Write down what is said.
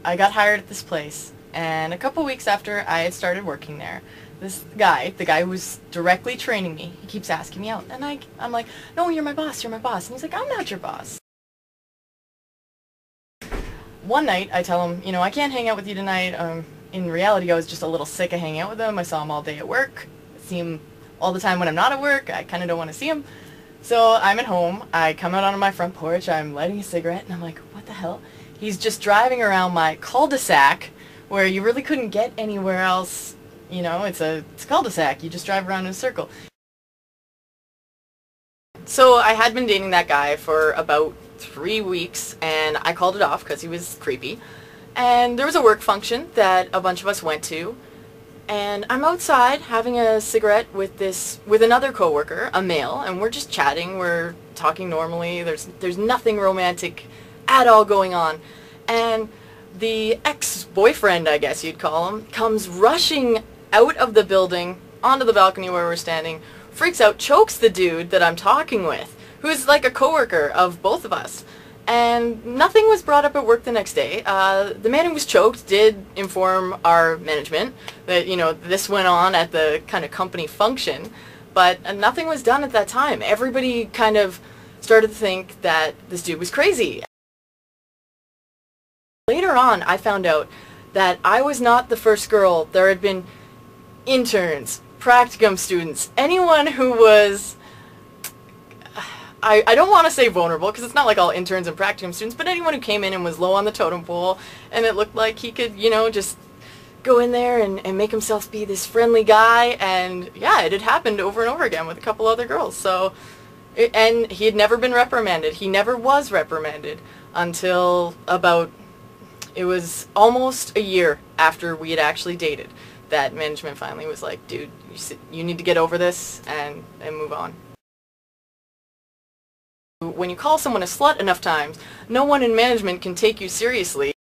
I got hired at this place, and a couple weeks after I had started working there, this guy, the guy who was directly training me, he keeps asking me out, and I'm like, no, you're my boss, and he's like, I'm not your boss. One night, I tell him, you know, I can't hang out with you tonight. In reality, I was just a little sick of hanging out with him. I saw him all day at work. I see him all the time when I'm not at work. I kind of don't want to see him. So I'm at home. I come out onto my front porch. I'm lighting a cigarette, and I'm like, what the hell? He's just driving around my cul-de-sac where you really couldn't get anywhere else. You know, it's a cul-de-sac. You just drive around in a circle. So I had been dating that guy for about 3 weeks, and I called it off because he was creepy. And there was a work function that a bunch of us went to, and I'm outside having a cigarette with another coworker, a male, and we're just chatting. We're talking normally. There's nothing romantic at all going on, and the ex-boyfriend, I guess you'd call him, comes rushing out of the building onto the balcony where we're standing, freaks out, chokes the dude that I'm talking with, who's like a coworker of both of us. And nothing was brought up at work the next day. The man who was choked did inform our management that, you know, this went on at the kind of company function, but nothing was done at that time. Everybody kind of started to think that this dude was crazy. Later on, I found out that I was not the first girl. There had been interns, practicum students, anyone who was, I don't want to say vulnerable, because it's not like all interns and practicum students, but anyone who came in and was low on the totem pole, and it looked like he could, you know, just go in there and make himself be this friendly guy, and yeah, it had happened over and over again with a couple other girls. So, and he had never been reprimanded. He never was reprimanded until about, it was almost a year after we had actually dated that management finally was like, dude, you need to get over this and move on. When you call someone a slut enough times, no one in management can take you seriously.